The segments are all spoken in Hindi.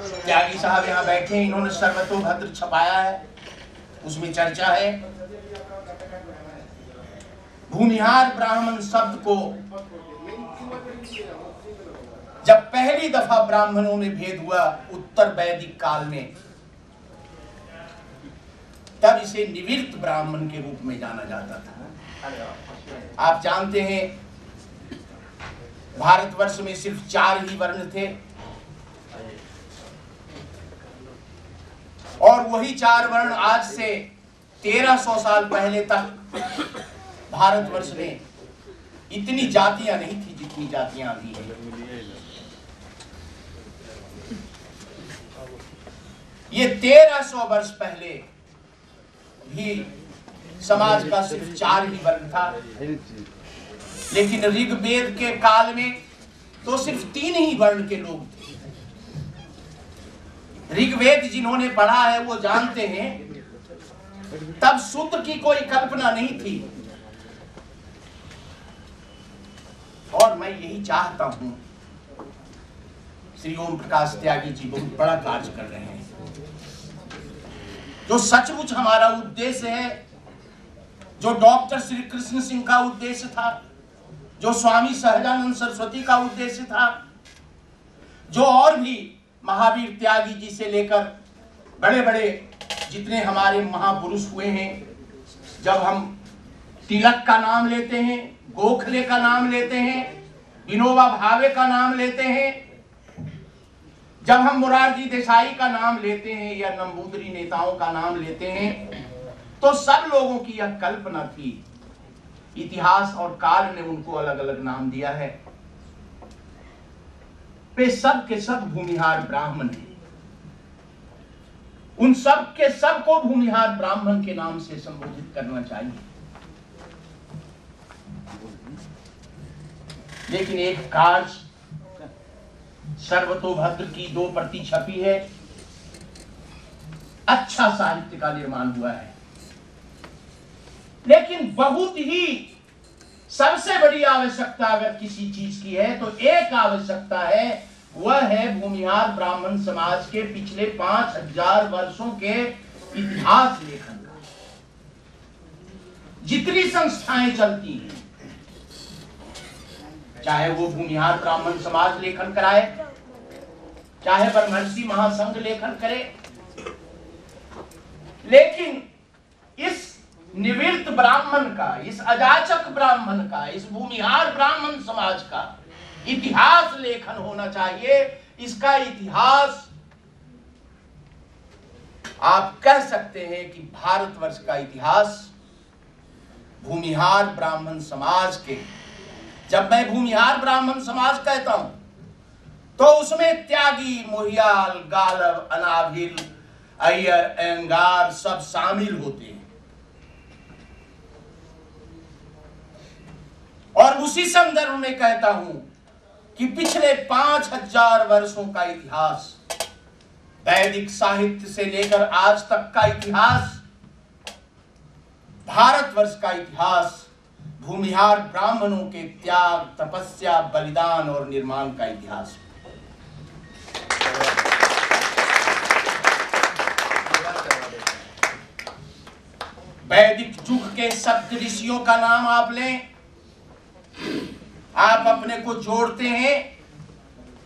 त्यागी साहब यहाँ बैठे हैं, इन्होंने सर्वतोभद्र छपाया है, उसमें चर्चा है भूमिहार ब्राह्मण शब्द को जब पहली दफा ब्राह्मणों में भेद हुआ उत्तर वैदिक काल में, तब इसे निवृत्त ब्राह्मण के रूप में जाना जाता था। आप जानते हैं भारतवर्ष में सिर्फ 4 ही वर्ण थे और वही 4 वर्ण आज से 1300 साल पहले तक भारतवर्ष में इतनी जातियां नहीं थी जितनी जातियां अभी हैं। ये 1300 वर्ष पहले भी समाज का सिर्फ 4 ही वर्ण था, लेकिन ऋग्वेद के काल में तो सिर्फ 3 ही वर्ण के लोग थे। ऋग्वेद जिन्होंने पढ़ा है वो जानते हैं तब शूद्र की कोई कल्पना नहीं थी। और मैं यही चाहता हूं, श्री ओम प्रकाश त्यागी जी बहुत बड़ा कार्य कर रहे हैं। जो सचमुच हमारा उद्देश्य है, जो डॉक्टर श्री कृष्ण सिंह का उद्देश्य था, जो स्वामी सहजानंद सरस्वती का उद्देश्य था, जो और भी महावीर त्यागी जी से लेकर बड़े बड़े जितने हमारे महापुरुष हुए हैं, जब हम तिलक का नाम लेते हैं, गोखले का नाम लेते हैं, विनोबा भावे का नाम लेते हैं, जब हम मोरारजी देसाई का नाम लेते हैं या नंबूदरी नेताओं का नाम लेते हैं, तो सब लोगों की यह कल्पना थी। इतिहास और काल ने उनको अलग अलग नाम दिया है। वे सब के सब भूमिहार ब्राह्मण हैं। उन सब के सब को भूमिहार ब्राह्मण के नाम से संबोधित करना चाहिए। लेकिन एक कार्य सर्वतोभद्र की 2 प्रति छपी है, अच्छा साहित्य का निर्माण हुआ है, लेकिन बहुत ही सबसे बड़ी आवश्यकता अगर किसी चीज की है तो एक आवश्यकता है, वह है भूमिहार ब्राह्मण समाज के पिछले 5000 वर्षों के इतिहास लेखन का। जितनी संस्थाएं चलती हैं, चाहे वो भूमिहार ब्राह्मण समाज लेखन कराए, चाहे ब्रह्मर्षि महासंघ लेखन करे, लेकिन इस निवृत्त ब्राह्मण का, इस अजाचक ब्राह्मण का, इस भूमिहार ब्राह्मण समाज का इतिहास लेखन होना चाहिए। इसका इतिहास आप कह सकते हैं कि भारतवर्ष का इतिहास भूमिहार ब्राह्मण समाज के, जब मैं भूमिहार ब्राह्मण समाज कहता हूं तो उसमें त्यागी, मोहियाल, गालव, अनाभिल, अय्यर, अयंगार सब शामिल होते हैं। और उसी संदर्भ में कहता हूं कि पिछले 5000 वर्षों का इतिहास, वैदिक साहित्य से लेकर आज तक का इतिहास, भारतवर्ष का इतिहास भूमिहार ब्राह्मणों के त्याग, तपस्या, बलिदान और निर्माण का इतिहास। वैदिक युग के सप्त ऋषियों का नाम आप लें, आप अपने को जोड़ते हैं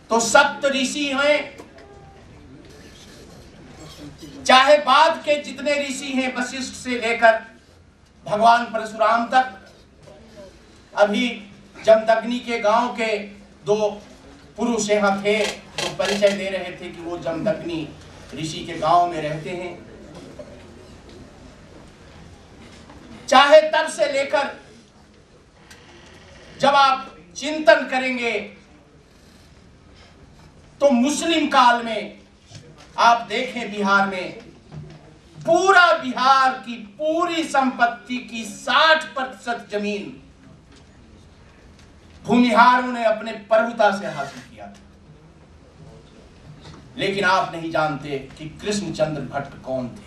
तो सप्त ऋषि हैं। चाहे बाद के जितने ऋषि हैं, वशिष्ठ से लेकर भगवान परशुराम तक। अभी जमदग्नि के गांव के 2 पुरुष यहाँ थे जो परिचय दे रहे थे कि वो जमदग्नि ऋषि के गांव में रहते हैं। चाहे तब से लेकर जब आप चिंतन करेंगे तो मुस्लिम काल में आप देखें, बिहार में पूरा बिहार की पूरी संपत्ति की 60% जमीन भूमिहारों ने अपने प्रभुता से हासिल किया था। लेकिन आप नहीं जानते कि कृष्णचंद्र भट्ट कौन थे।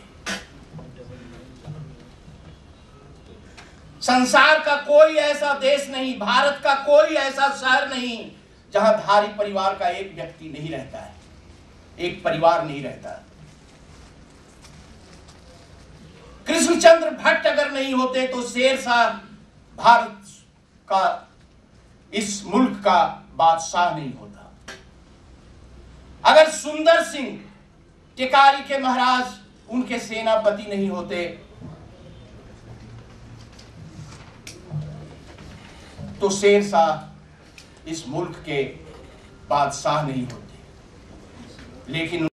संसार का कोई ऐसा देश नहीं, भारत का कोई ऐसा शहर नहीं जहां धारी परिवार का एक व्यक्ति नहीं रहता है, एक परिवार नहीं रहता। कृष्णचंद्र भट्ट अगर नहीं होते तो शेरशाह भारत का, इस मुल्क का बादशाह नहीं होता। अगर सुंदर सिंह टिकारी के महाराज उनके सेनापति नहीं होते तो शेरशाह इस मुल्क के बादशाह नहीं होते। लेकिन